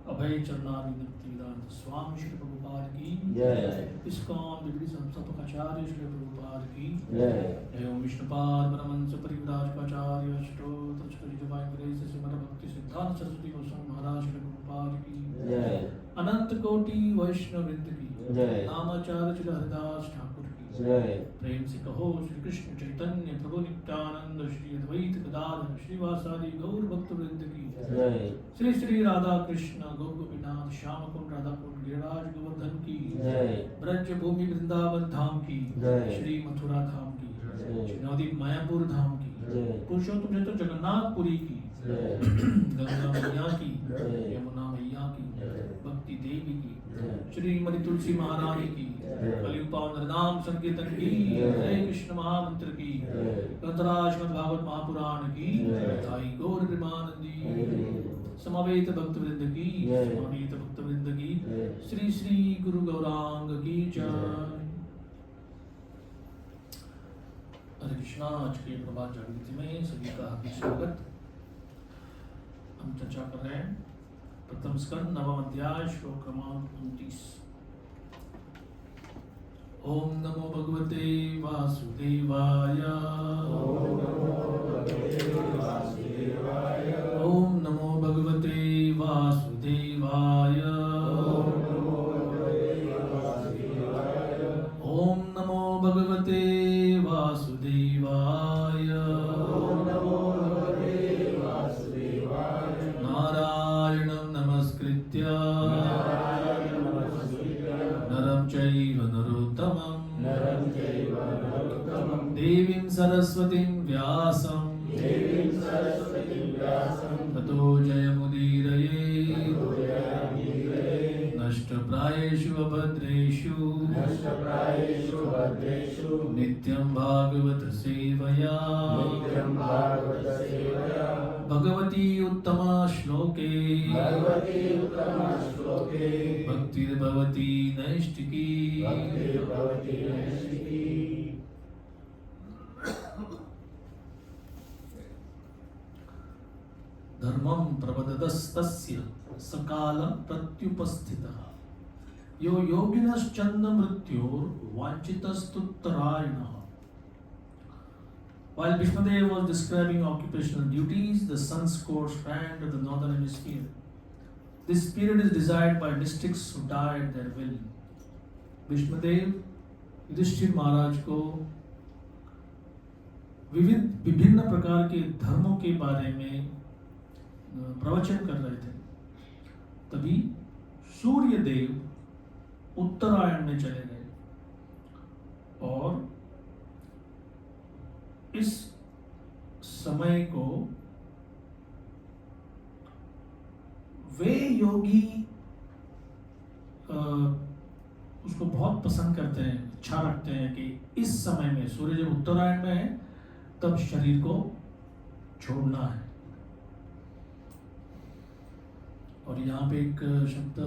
अभय चरणारिंद वेदांत स्वामी श्री प्रभुपाद की इस्कॉन विधि संस्थापकाचार्य श्री प्रभुपाद की एवं विष्णुपाद परमहंस परिव्राजकाचार्य अष्टोत्तर डिवाइन ग्रेस श्रीमद् भक्ति सिद्धांत सरस्वती गोस्वामी महाराज श्री प्रभुपाद की अनंत कोटि वैष्णव वृंद की नामाचार्य श्री हरिदास ठाकुर की प्रेम से कहो श्री कृष्ण चैतन्य प्रभु नित्यानंद श्री अद्वैत गदाधर श्रीवासादि गौर भक्त वृंद की श्री श्री राधा कृष्ण गौ गोपीनाथ श्याम कुंड राधा कुंड गिरिराज गोवर्धन की ब्रज भूमि वृंदावन धाम की श्री मथुरा धाम की श्री नवदीप मायापुर धाम की पुरुषोत्तम चतुर जगन्नाथपुरी की गंगा मैया की यमुना मैया की भक्ति देवी की श्रीमती तुलसी महारानी की कलयुग पावन नाम संकीर्तन की हरे कृष्ण महामंत्र की ग्रंथराज श्रीमद् भागवत महापुराण की ताई गौर प्रेमानंदी समवेत भक्त वृंद की समवेत भक्त वृंद की श्री श्री गुरु गौरांग की जय। हरे कृष्णा। आज के प्रभात जागृति में सभी का हार्दिक स्वागत। हम चर्चा कर रहे हैं प्रथम स्कंद नवम अध्याय श्लोक क्रमांक 29। ओम नमो भगवते वासुदेवाय। ओम नमो भगवते वासुदेवाय। ओम नमो भगवते वासुदेवाय। नारायणं नमस्कृत्य नरं चैव नरोत्तमं देवीं सरस्वतीं व्यासं ततो जयमुदीरये। नष्टप्रायेषु अभद्रेषु नित्यं भागवत सेवया भगवती उत्तम श्लोके भक्तिर्भवती नैष्टिकी। धर्मं प्रवदतस्तस्य सकालं प्रत्युपस्थितः यो योगिनश्चन्द्र मृत्योर्वाञ्छितस्तुत्तरायणः। While Bhishmadev was describing occupational duties, the sun's course ran to the northern hemisphere. This period is desired by mystics who die at their will. Bhishmadev Yudhishthir महाराज को विभिन्न प्रकार के धर्मों के बारे में प्रवचन कर रहे थे। तभी सूर्य देव उत्तरायण में चले गए। और इस समय को वे योगी उसको बहुत पसंद करते हैं, इच्छा रखते हैं कि इस समय में, सूर्य जब उत्तरायण में है तब शरीर को छोड़ना है। और यहाँ पे एक शब्द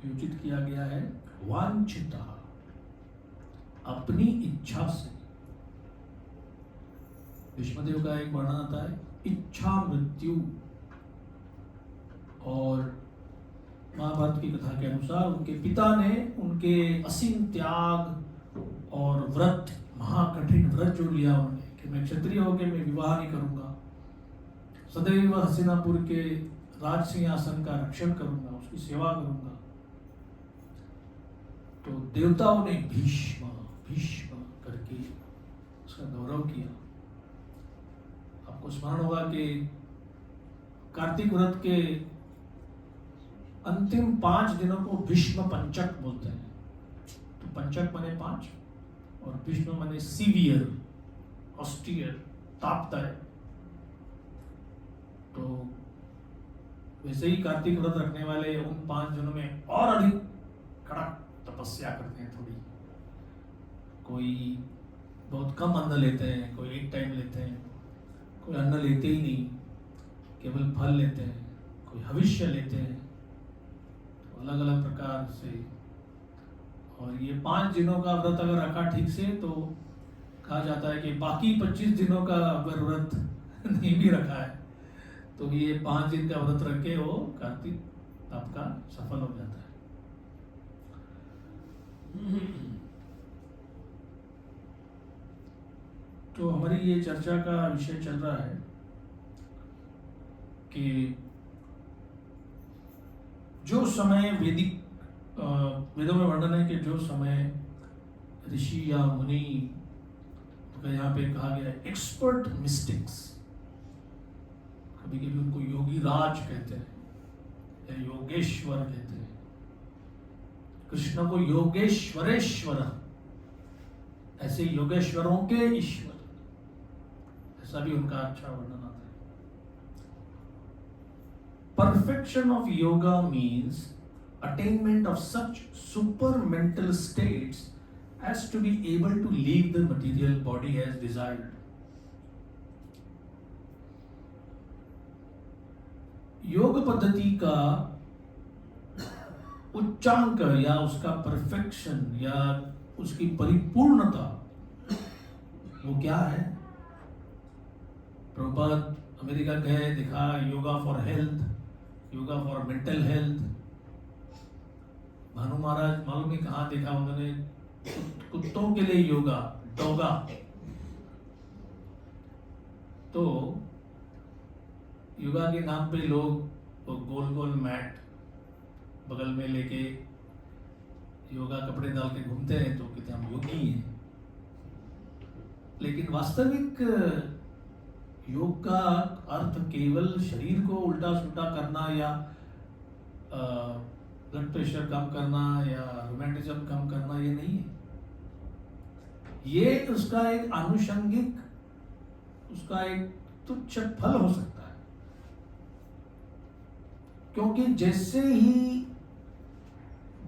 योजित किया गया है, वांछिता, अपनी इच्छा से। विष्णुदेव का एक वर्णन आता है, इच्छा मृत्यु। और महाभारत की कथा के अनुसार उनके पिता ने उनके असीम त्याग और व्रत, महाकठिन व्रत जो लिया उन्होंने कि मैं क्षत्रिय होकर मैं विवाह नहीं करूंगा, सदैव हस्तिनापुर के राज सिंहासन का रक्षण करूंगा, उसकी सेवा करूंगा। तो देवताओं ने भीष्म भीष्म करके उसका गौरव किया। आपको स्मरण होगा कि कार्तिक व्रत के अंतिम 5 दिनों को भीष्म पंचक बोलते हैं। तो पंचक माने 5 और भीष्म माने सीवियर, ऑस्टियर, तापदायक। तो वैसे ही कार्तिक व्रत रखने वाले उन 5 दिनों में और अधिक कड़क तपस्या करते हैं। थोड़ी कोई बहुत कम अन्न लेते हैं, कोई एक टाइम लेते हैं, कोई अन्न लेते ही नहीं, केवल फल लेते हैं, कोई हविष्य लेते हैं, अलग अलग प्रकार से। और ये 5 दिनों का व्रत अगर रखा ठीक से तो कहा जाता है कि बाकी 25 दिनों का अगर व्रत नहीं भी रखा है तो ये 5 दिन का व्रत रख के वो कार्तिक आपका सफल हो जाता है। तो हमारी ये चर्चा का विषय चल रहा है कि जो समय वेदिक वेदों में वर्णन है कि जो समय ऋषि या मुनि, तो यहाँ पे कहा गया है एक्सपर्ट मिस्टिक्स, कभी कभी उनको योगी राज कहते हैं या योगेश्वर कहते हैं। कृष्ण को योगेश्वरेश्वर, ऐसे योगेश्वरों के ईश्वर, ऐसा भी उनका अच्छा वर्णन आता है। Perfection of yoga means attainment of such super mental states as to be able to leave the material body as desired. योग पद्धति का उच्चांक या उसका परफेक्शन या उसकी परिपूर्णता वो क्या है? प्रभुपाद अमेरिका गए, दिखा yoga for health, yoga for mental health. Bhanu Maharaj मालूम नहीं कहाँ देखा उन्होंने, कुत्तों के लिए योगा, डोगा। तो योगा के नाम पे लोग गोल गोल मैट बगल में लेके योगा कपड़े डाल के घूमते हैं तो कहते हम योगी हैं। लेकिन वास्तविक योग का अर्थ केवल शरीर को उल्टा सुल्टा करना या ब्लड प्रेशर कम करना या रोमांटिज्म कम करना ये नहीं है। ये उसका एक आनुषंगिक, उसका एक तुच्छ फल हो सकता है। क्योंकि जैसे ही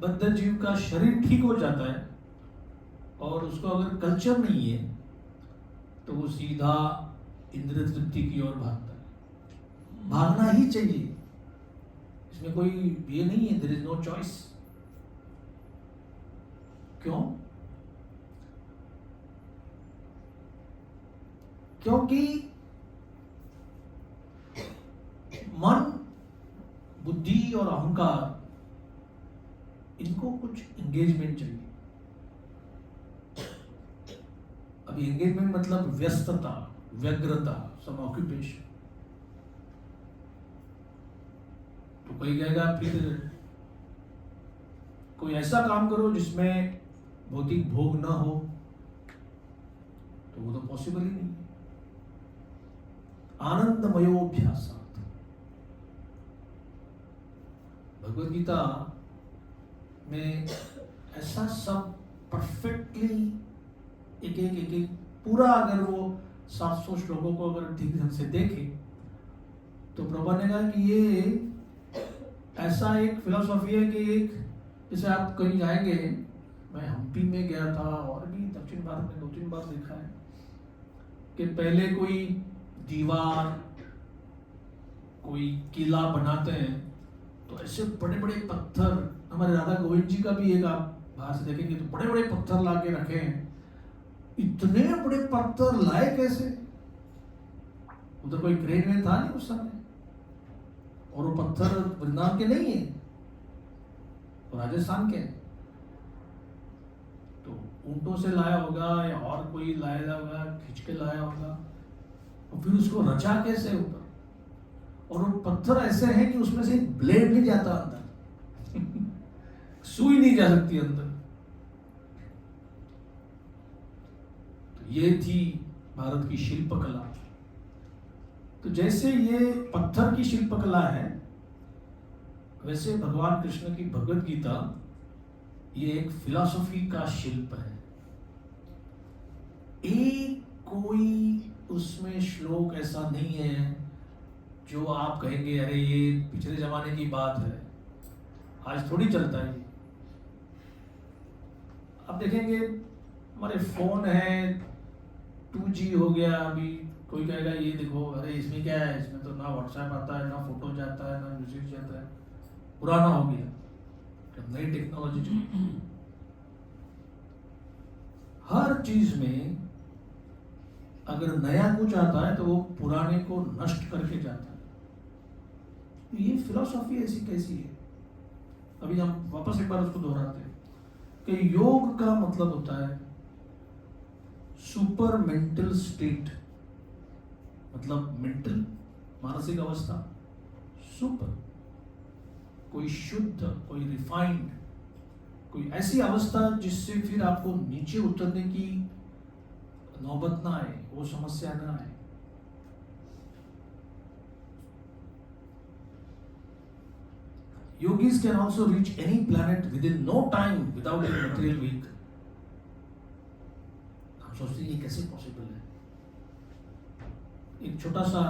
बद्ध जीव का शरीर ठीक हो जाता है और उसको अगर कल्चर नहीं है तो वो सीधा इंद्रिय तृप्ति की ओर भागता है। भागना ही चाहिए, इसमें कोई ये नहीं है, देयर इज नो चॉइस। क्यों? क्योंकि मन, बुद्धि और अहंकार, इनको कुछ एंगेजमेंट चाहिए। अभी एंगेजमेंट मतलब व्यस्तता, व्यग्रता, सम ऑक्यूपेशन। तो कोई कहेगा फिर कोई ऐसा काम करो जिसमें भौतिक भोग ना हो, तो वो तो पॉसिबल ही नहीं। आनंदमयोभ्यासात्, भगवद गीता में ऐसा सब परफेक्टली एक पूरा अगर वो 700 श्लोकों को अगर ठीक ढंग से देखे तो प्रभा ने कहा कि ये ऐसा एक फिलॉसफी है कि एक जैसे आप कहीं जाएंगे, मैं हम्पी में गया था और भी दक्षिण भारत में 2-3 बार देखा है कि पहले कोई दीवार कोई किला बनाते हैं तो ऐसे बड़े बड़े पत्थर, हमारे राधा गोविंद जी का भी एक आप बाहर से देखेंगे तो बड़े बड़े पत्थर ला के रखे हैं। इतने बड़े पत्थर लाए कैसे? उधर कोई क्रेन में था नहीं उस समय, और वो पत्थर वृंदावन के नहीं है, राजस्थान के। तो ऊंटों से लाया होगा या और कोई लाया होगा, खींच के लाया होगा, और फिर उसको रचा कैसे ऊपर? और वो पत्थर ऐसे हैं कि उसमें से ब्लेड नहीं जाता अंदर सुई नहीं जा सकती अंदर। तो ये थी भारत की शिल्पकला। तो जैसे ये पत्थर की शिल्पकला है, वैसे भगवान कृष्ण की भगवत गीता ये एक फिलॉसफी का शिल्प है। एक कोई उसमें श्लोक ऐसा नहीं है जो आप कहेंगे अरे ये पिछले जमाने की बात है, आज थोड़ी चलता है। आप देखेंगे हमारे फोन है, 2G हो गया, अभी कोई कहेगा ये देखो, अरे इसमें क्या है, इसमें तो ना व्हाट्सएप आता है, ना फोटो जाता है, ना म्यूजिक जाता है, पुराना हो गया। जब नई टेक्नोलॉजी चली, हर चीज में अगर नया कुछ आता है तो वो पुराने को नष्ट करके जाता है। ये फिलॉसफी ऐसी कैसी है? अभी हम वापस एक बार उसको दोहराते हैं कि योग का मतलब होता है सुपर मेंटल स्टेट, मतलब मेंटल मानसिक अवस्था, सुपर कोई शुद्ध, कोई रिफाइंड, कोई ऐसी अवस्था जिससे फिर आपको नीचे उतरने की नौबत ना आए, वो समस्या ना आए। Yogis can also reach any planet within no time without any material weak. हम सोचते हैं ये कैसे पॉसिबल है? एक छोटा सा,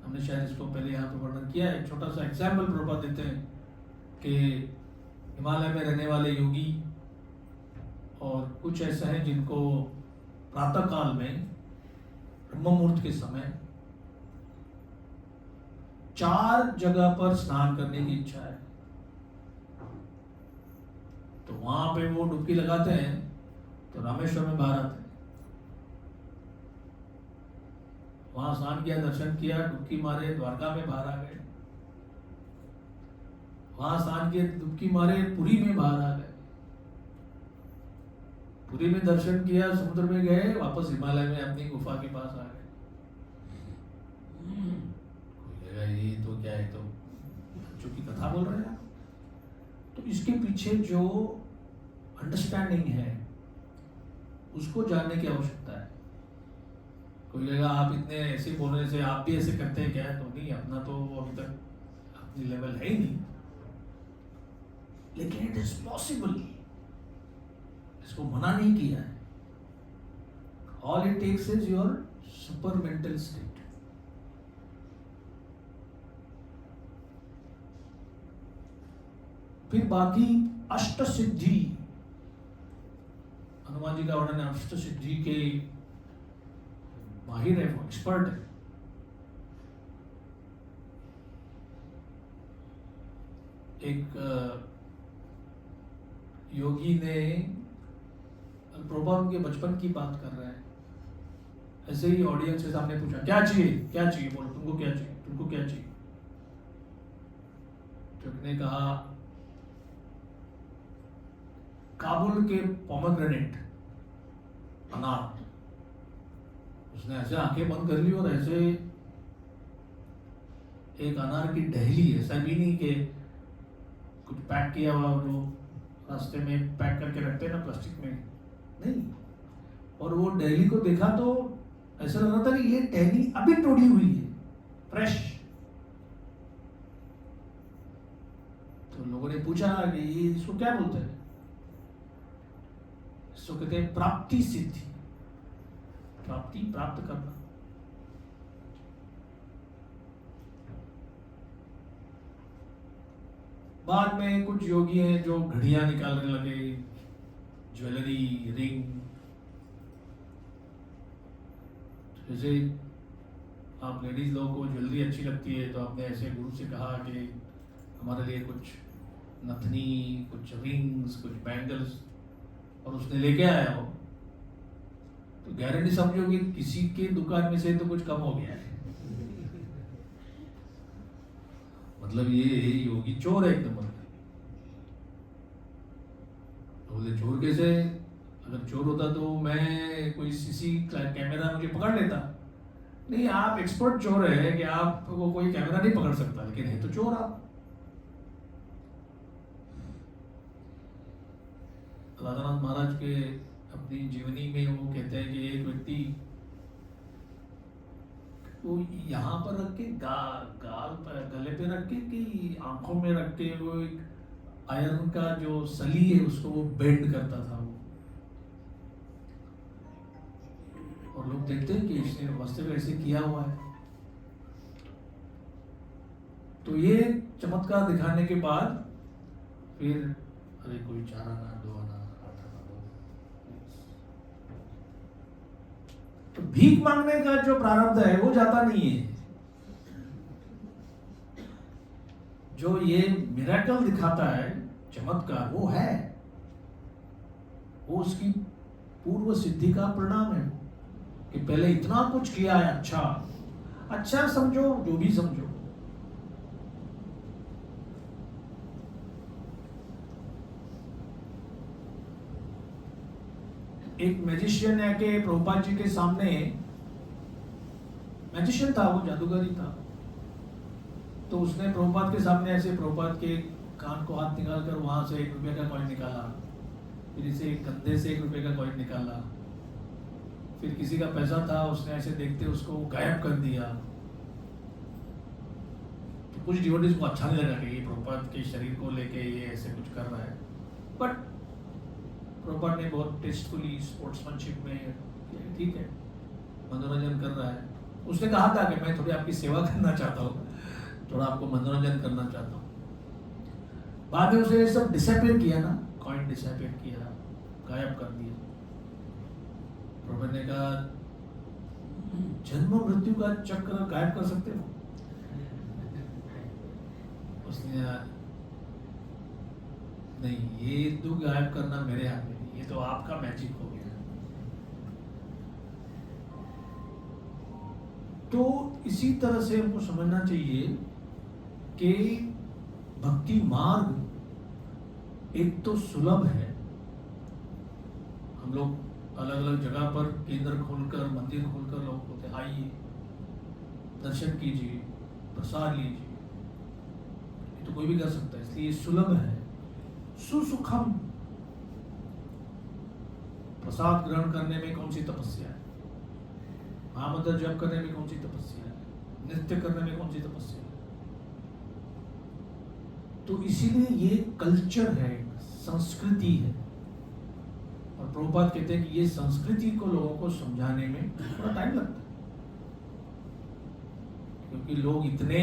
हमने शायद इसको पहले यहाँ पे वर्णन किया है, एक छोटा सा एग्जाम्पल प्रभा देते हैं कि हिमालय में रहने वाले योगी और कुछ ऐसे हैं जिनको प्रातः काल में ब्रह्म मुहूर्त के समय 4 जगह पर स्नान करने की इच्छा है। तो वहां पे वो डुबकी लगाते हैं तो रामेश्वर में बाहर आते हैं, वहां स्नान किया, दर्शन किया, डुबकी मारे, द्वारका में बाहर आ गए, वहां स्नान किया, डुबकी मारे, पुरी में बाहर आ गए, पुरी में दर्शन किया, समुद्र में गए, वापस हिमालय में अपनी गुफा के पास आ गए। ये तो क्या है, तो बच्चों की कथा बोल रहे हैं। तो इसके पीछे जो अंडरस्टैंडिंग है उसको जानने की आवश्यकता है। कोई कहेगा आप इतने ऐसे बोलने से आप भी ऐसे करते हैं क्या? तो नहीं, अपना तो अभी तक अपनी लेवल है ही नहीं, लेकिन इट इज पॉसिबल, इसको मना नहीं किया है। All it takes is your super mental state. फिर बाकी अष्ट सिद्धि, हनुमान जी का वर्णन है, अष्ट सिद्धि के माहिर है, वो एक्सपर्ट है। एक योगी ने, प्रभा उनके बचपन की बात कर रहे हैं, ऐसे ही ऑडियंस के सामने पूछा क्या चाहिए, क्या चाहिए, बोलो तुमको क्या चाहिए, तुमको क्या चाहिए? तो ने कहा काबुल के पोमेग्रेनेट, अनार। उसने ऐसे आंखें बंद कर ली और ऐसे एक अनार की ढहली, ऐसा भी नहीं कि कुछ पैक किया हुआ, वो रास्ते में पैक करके रखते हैं ना प्लास्टिक में, नहीं। और वो ढहली को देखा तो ऐसा लग रहा था कि ये ढहली अभी तोड़ी हुई है, फ्रेश। तो लोगों ने पूछा कि ये इसको क्या बोलते हैं? इसको कहते हैं प्राप्ति सिद्धि। प्राप्ति प्राप्त करना। बाद में कुछ योगी हैं जो घड़ियां निकालने लगे, ज्वेलरी, रिंग। जैसे आप लेडीज लोगों को ज्वेलरी अच्छी लगती है तो आपने ऐसे गुरु से कहा कि हमारे लिए कुछ नथनी, कुछ रिंग्स, कुछ बैंगल्स, और उसने लेके आया हो तो गारंटी समझो कि किसी के दुकान में से तो कुछ कम हो गया है। मतलब ये योगी चोर है एकदम। तो बोले चोर कैसे? अगर चोर होता तो मैं कोई सीसी कैमरा मुझे पकड़ लेता। नहीं, आप एक्सपर्ट चोर है कि आपको कोई कैमरा नहीं पकड़ सकता, लेकिन है तो चोर आप। राधानाथ महाराज के अपनी जीवनी में वो कहते हैं कि एक व्यक्ति वो यहाँ पर रख के गाल पर, गले पे रख के कि आंखों में रख के वो एक आयरन का जो सली है उसको वो बेंड करता था वो। और लोग देखते हैं कि इसने वास्तव में ऐसे किया हुआ है। तो ये चमत्कार दिखाने के बाद फिर अरे कोई चार आना, दो आना, आठ आना, दो। तो भीख मांगने का जो प्रारब्ध है वो जाता नहीं है। जो ये मिरेकल दिखाता है, चमत्कार, वो है, वो उसकी पूर्व सिद्धि का परिणाम है कि पहले इतना कुछ किया है। अच्छा समझो, जो भी समझो। एक मैजिशियन है कि प्रभुपाद जी के सामने, मैजिशियन था वो, जादूगर ही था। तो उसने प्रभुपाद के सामने ऐसे प्रभुपाद के कान को हाथ निकाल कर वहां से 1 रुपये का कॉइन निकाला, फिर इसे कंधे से 1 रुपये का कॉइन निकाला, फिर किसी का पैसा था उसने ऐसे देखते उसको गायब कर दिया। तो कुछ डिवोटीज को अच्छा नहीं लगा कि ये प्रभुपाद के शरीर को लेके ये ऐसे कुछ कर रहा है, बट प्रभुपाद ने बहुत टेस्टफुली स्पोर्ट्समैनशिप में, ठीक है, मनोरंजन कर रहा है। उसने कहा था कि मैं थोड़ी आपकी सेवा करना चाहता हूँ, थोड़ा आपको मनोरंजन करना चाहता हूँ। बाद में उसे सब डिसअपीयर किया ना, कॉइन डिसअपीयर किया, गायब कर दिया। प्रभु ने कहा जन्म मृत्यु का चक्र गायब कर सकते हो? उसने नहीं, ये दुख गायब करना मेरे हाथ में नहीं, ये तो आपका मैजिक हो गया। तो इसी तरह से हमको समझना चाहिए कि भक्ति मार्ग एक तो सुलभ है। हम लोग अलग अलग जगह पर केंद्र खोलकर, मंदिर खोलकर लोग बोलते हैं आइए दर्शन कीजिए, प्रसाद लीजिए, ये तो कोई भी कर सकता है, इसलिए सुलभ है। सुसुखम, प्रसाद ग्रहण करने में कौन सी तपस्या है? महामंत्र जप करने में कौन सी तपस्या है? नृत्य करने में कौन सी तपस्या है? तो इसीलिए ये कल्चर है, संस्कृति है। और प्रभुपाद कहते हैं कि ये संस्कृति को लोगों को समझाने में थोड़ा टाइम लगता है, क्योंकि लोग इतने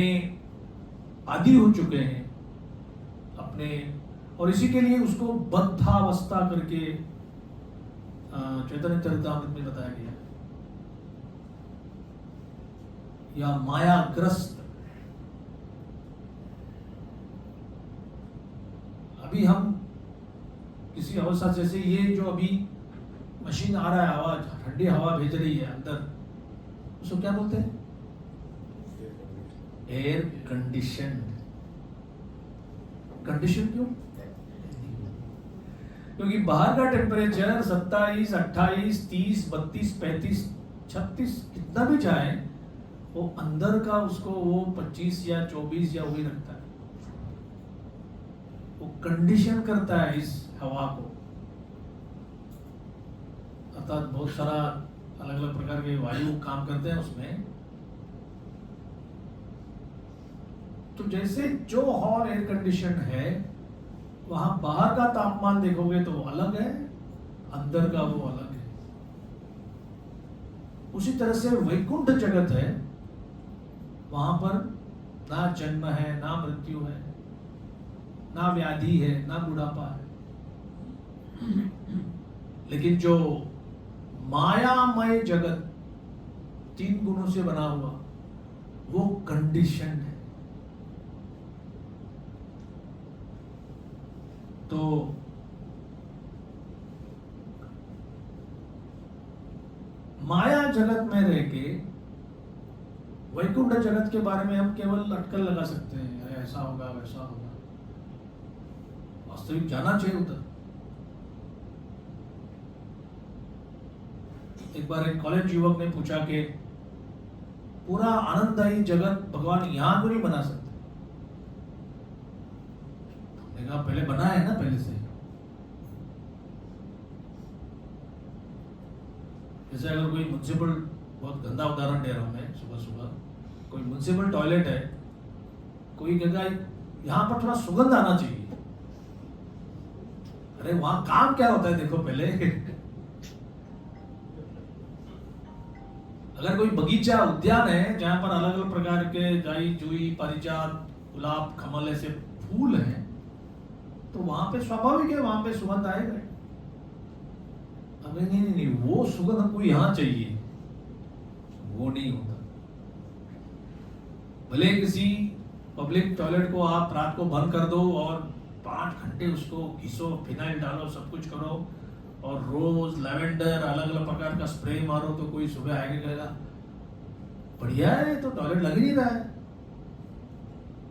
आदी हो चुके हैं अपने, और इसी के लिए उसको बद्धावस्था करके चैतन्य चरितामृत में बताया गया, या मायाग्रस्त। अभी हम किसी अवस्था, जैसे ये जो अभी मशीन आ रहा है, हवा, ठंडी हवा भेज रही है अंदर, उसको क्या बोलते हैं? Air condition. कंडीशन क्यों? क्योंकि बाहर का टेम्परेचर 27, 28, 30, 32, 35, 36 कितना भी जाए, वो अंदर का उसको वो 25 या 24 या वही रखता है, वो कंडीशन करता है इस हवा को। अर्थात बहुत सारा अलग अलग प्रकार के वायु काम करते हैं उसमें। तो जैसे जो हॉल एयर कंडीशन है, वहां बाहर का तापमान देखोगे तो वो अलग है, अंदर का वो अलग है। उसी तरह से वैकुंठ जगत है, वहां पर ना जन्म है, ना मृत्यु है, ना व्याधि है, ना बुढ़ापा है। लेकिन जो मायामय जगत 3 गुणों से बना हुआ, वो कंडीशन है। तो माया जगत में रह के वैकुंठ जगत के बारे में हम केवल अटकल लगा सकते हैं, ऐसा होगा वैसा होगा। वास्तविक जाना चाहिए उधर। एक बार एक कॉलेज युवक ने पूछा कि पूरा आनंददायी जगत भगवान यहां क्यों नहीं बना सकते? हमने कहा पहले बना है ना, पहले से। जैसे अगर कोई म्युनिसिपल, बहुत गंदा उदाहरण दे रहा हूं मैं, सुबह सुबह कोई म्युनिसिपल टॉयलेट है, कोई कहेगा यहां पर थोड़ा सुगंध आना चाहिए। अरे वहां काम क्या होता है देखो पहले। अगर कोई बगीचा, उद्यान है जहां पर अलग अलग प्रकार के जाई जुई, पारिजात, गुलाब, कमल ऐसे फूल हैं, तो वहां पे स्वाभाविक है वहां पे सुगंध आएगा। अबे नहीं, वो सुगंध हमको यहां चाहिए, वो नहीं होता। भले किसी पब्लिक टॉयलेट को आप रात को बंद कर दो और 5 घंटे उसको घिसो, फिनाइल डालो, सब कुछ करो, और रोज लैवेंडर अलग अलग प्रकार का स्प्रे मारो, तो कोई सुबह आएगा कहेगा बढ़िया है, तो टॉयलेट लग ही नहीं रहा है।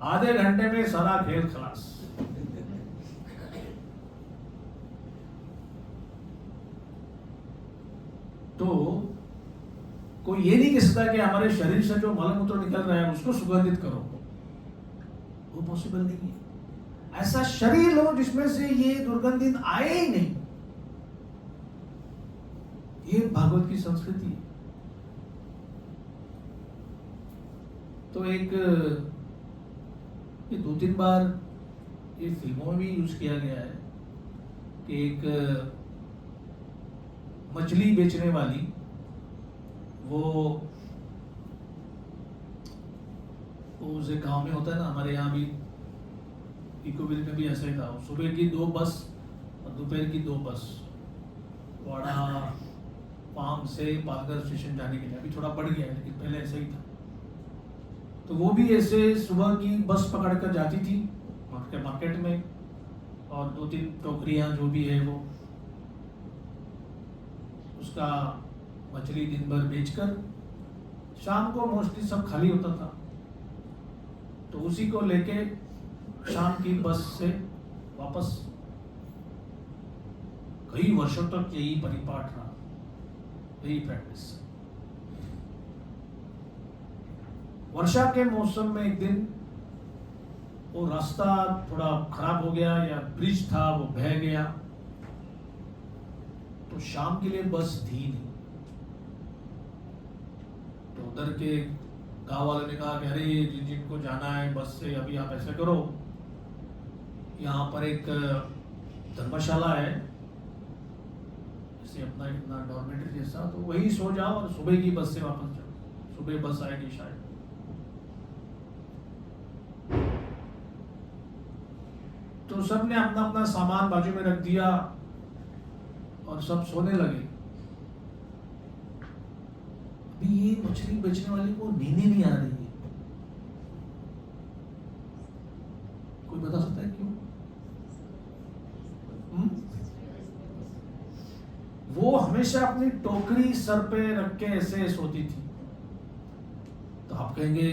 आधे घंटे में सारा खेल खलास। तो कोई ये नहीं कह सकता कि हमारे शरीर से जो मलमूत्र निकल रहा है उसको सुगंधित करो, वो पॉसिबल नहीं है। ऐसा शरीर लो जिसमें से ये दुर्गंधित आए ही नहीं। ये भागवत की संस्कृति है। तो एक ये 2-3 बार ये फिल्मों में भी यूज किया गया है कि एक मछली बेचने वाली, वो उस गांव में होता है ना, हमारे यहाँ भी इकोविल में भी ऐसा ही था। सुबह की 2 बस और दोपहर की 2 बस वाड़ा फार्म से पालघर स्टेशन जाने के लिए। अभी थोड़ा बढ़ गया है लेकिन पहले ऐसा ही था। तो वो भी ऐसे सुबह की बस पकड़ कर जाती थी मार्केट में, और 2-3 टोकरियां जो भी है वो उसका मछली दिन भर बेचकर शाम को मोस्टली सब खाली होता था, तो उसी को लेके शाम की बस से वापस। कई वर्षों तक यही परिपाठ रहा, यही प्रैक्टिस। वर्षा के मौसम में एक दिन वो रास्ता थोड़ा खराब हो गया, या ब्रिज था वो बह गया, तो शाम के लिए बस थी नहीं। तो उधर के गांव वालों ने कहा कि अरे जिनको जाना है बस से, अभी आप ऐसा करो, यहाँ पर एक धर्मशाला है, जैसे अपना इतना डॉर्मेटरी जैसा, तो वही सो जाओ और सुबह की बस से वापस जाओ, सुबह बस आएगी शायद। तो सबने अपना अपना सामान बाजू में रख दिया और सब सोने लगे। अभी ये मछली बेचने वाली को नींद ही नहीं आ रही है। कोई बता सकता है क्यों? वो हमेशा अपनी टोकरी सर पे रख के ऐसे सोती थी। तो आप कहेंगे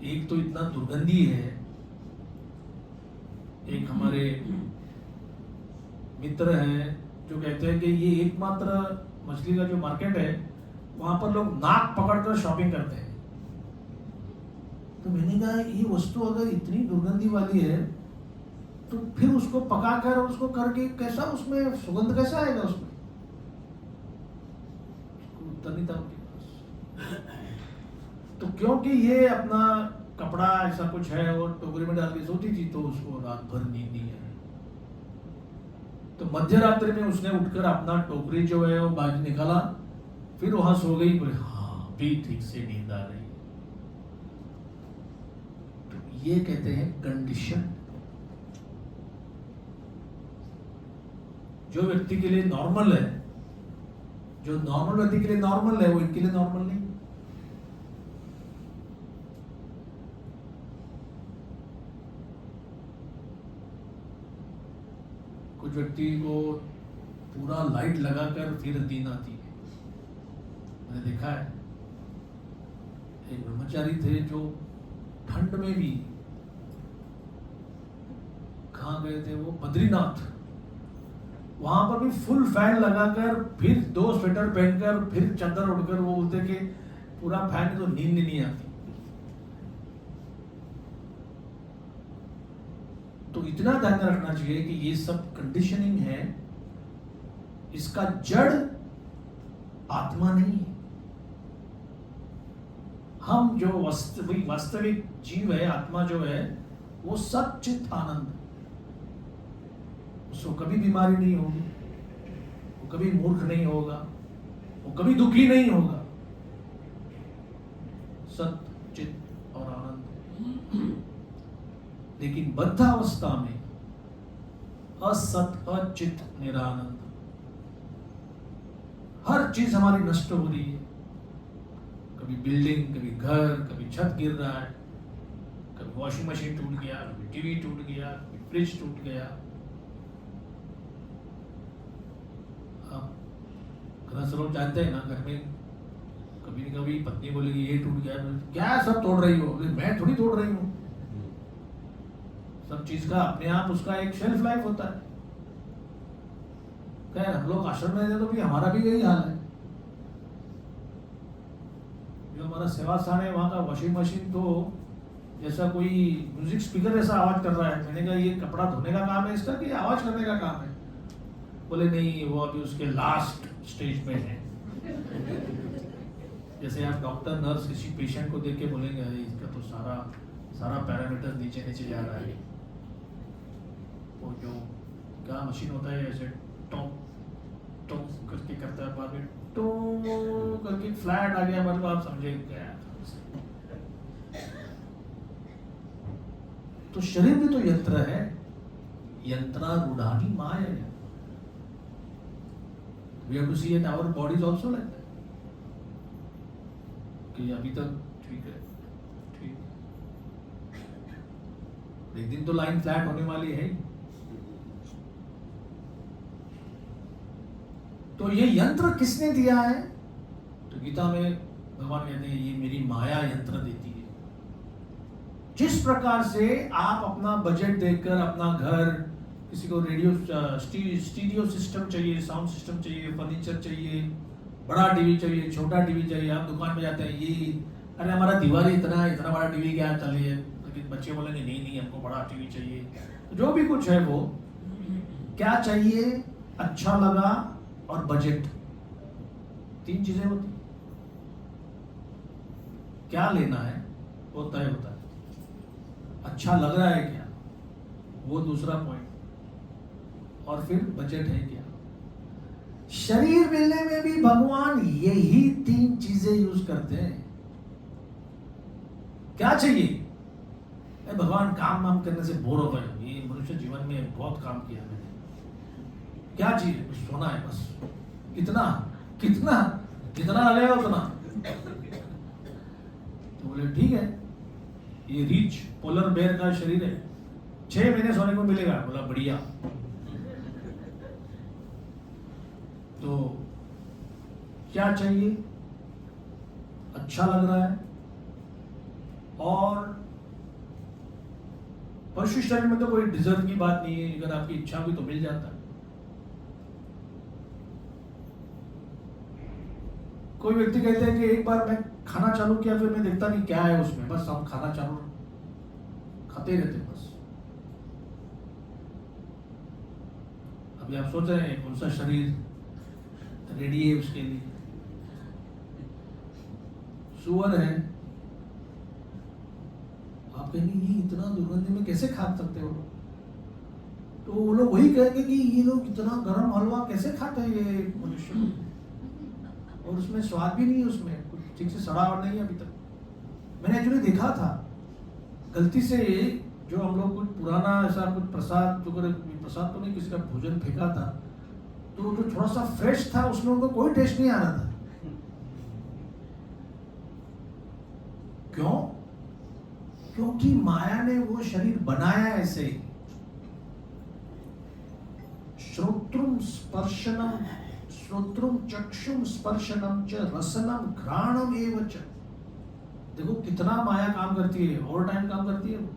एक तो इतना दुर्गंधी है, एक हमारे मित्र हैं जो कहते हैं कि ये एकमात्र मछली का जो मार्केट है वहां पर लोग नाक पकड़कर शॉपिंग करते हैं। तो मैंने कहा ये वस्तु अगर इतनी दुर्गंधी वाली है तो फिर उसको पकाकर उसको करके कैसा उसमें सुगंध कैसा आएगा उसमें? उत्तर नहीं था उनके पास। तो क्योंकि ये अपना कपड़ा ऐसा कुछ है और टोकरी में डाल के सोती थी, तो उसको रात भर नींद नहीं आई। तो मध्य रात्रि में उसने उठकर अपना टोकरी जो है वो बाहर निकाला फिर वहां सो गई, बोले हाँ भी ठीक से नींद आ रही है। तो ये कहते हैं कंडीशन। जो व्यक्ति के लिए नॉर्मल है, जो नॉर्मल व्यक्ति के लिए नॉर्मल है, वो इनके लिए नॉर्मल नहीं। कुछ व्यक्ति को पूरा लाइट लगाकर फिर नींद आती है। मैंने देखा है, एक ब्रह्मचारी थे जो ठंड में भी, कहाँ गए थे वो, बद्रीनाथ, वहां पर भी फुल फैन लगाकर, फिर 2 स्वेटर पहनकर, फिर चादर उड़कर, वो बोलते कि पूरा फैन तो नींद नहीं आती। तो इतना ध्यान रखना चाहिए कि ये सब कंडीशनिंग है, इसका जड़ आत्मा नहीं है। हम जो वास्तविक जीव है, आत्मा जो है, वो सच्चित आनंद, उसको कभी बीमारी नहीं होगी, वो कभी मूर्ख नहीं होगा, वो कभी दुखी नहीं होगा। सत्य, चित और आनंद। लेकिन बद्धावस्था में असत, अचित, निरानंद, हर चीज हमारी नष्ट हो रही है। कभी बिल्डिंग, कभी घर, कभी छत गिर रहा है, कभी वॉशिंग मशीन टूट गया, कभी टीवी टूट गया, कभी फ्रिज टूट गया। आप घर लोग जानते हैं ना, घर में कभी न कभी पत्नी बोलेगी ये टूट गया, क्या सब तोड़ रही हो? मैं थोड़ी तोड़ रही हूँ। सब चीज का अपने आप उसका एक शेल्फ लाइफ होता है। खैर, हम लोग आश्रम में रहते तो भी हमारा भी यही हाल है। जो हमारा सेवा स्थान है, वहाँ का वॉशिंग मशीन तो जैसा कोई म्यूजिक स्पीकर जैसा आवाज कर रहा है। मैंने कहा ये कपड़ा धोने का काम है इसका कि आवाज करने का काम है? बोले नहीं, वो अभी उसके लास्ट स्टेज में है। जैसे आप डॉक्टर नर्स किसी पेशेंट को देख के बोलेंगे इसका तो सारा पैरामीटर नीचे नीचे जा रहा है। वो जो क्या मशीन होता है, ऐसे टॉप टॉप करके करता है, बाद में टो करके फ्लैट आ गया, मतलब आप समझे क्या। तो शरीर भी तो यंत्र है, यंत्रारूढ़ानि माया। We have to see it our bodies also like that. कि अभी तक ठीक है, ठीक, एक दिन तो लाइन फ्लैट होने वाली है। तो ये यंत्र किसने दिया है? तो गीता में भगवान कहते हैं ये मेरी माया यंत्र देती है। जिस प्रकार से आप अपना बजट देखकर अपना घर, किसी को रेडियो स्टीरियो सिस्टम चाहिए, साउंड सिस्टम चाहिए, फर्नीचर चाहिए, बड़ा टीवी चाहिए, छोटा टीवी चाहिए, आप दुकान में जाते हैं, ये अरे हमारा दीवार इतना बड़ा टीवी क्या चाहिए, लेकिन बच्चे बोलेंगे नहीं नहीं हमको बड़ा टीवी चाहिए। जो भी कुछ है वो क्या चाहिए, अच्छा लगा और बजट, 3 चीजें होती। क्या लेना है वो तय होता है, अच्छा लग रहा है क्या वो दूसरा पॉइंट, और फिर बजट है क्या। शरीर मिलने में भी भगवान यही 3 चीजें यूज करते हैं। क्या चाहिए? भगवान काम वाम करने से बोर हो गए, ये मनुष्य जीवन में बहुत काम किया मैंने, क्या चाहिए? कुछ सोना है बस। कितना कितना कितना लगेगा उतना। तो बोले ठीक है, ये रीच पोलर बेयर का शरीर है, 6 महीने सोने को मिलेगा। बोला बढ़िया। तो क्या चाहिए? अच्छा लग रहा है, और पशु शरीर में तो कोई डिजर्व की बात नहीं है, अगर आपकी इच्छा हुई तो मिल जाता है। कोई व्यक्ति कहते हैं कि एक बार मैं खाना चालू किया, फिर मैं देखता नहीं क्या है उसमें, बस हम खाना चालू खाते ही रहते बस। अभी आप सोच रहे हैं कौन सा शरीर रेडी है उसके लिए। सुअर है, आप कहेंगे ये इतना दुर्गंध में कैसे खा सकते हो? तो वो लोग वही कहेंगे कि ये लोग इतना गरम हलवा कैसे खाते हैं ये मनुष्य। और उसमें स्वाद भी नहीं है, उसमें कुछ ठीक से सड़ा और नहीं है अभी तक। मैंने एक्चुअली देखा था, गलती से जो हम लोग कुछ पुराना ऐसा कुछ प्रसाद, जो प्रसाद तो नहीं, किसी का भोजन फेंका था, तो जो थोड़ा सा फ्रेश था उसमें उनको कोई टेस्ट नहीं आ रहा था। क्यों? क्योंकि माया ने वो शरीर बनाया ऐसे। श्रोत्रुम स्पर्शनम, श्रोत्रुम चक्षुम स्पर्शनम च रसनम घ्राणम एव च। देखो कितना माया काम करती है, ओवर टाइम काम करती है वो।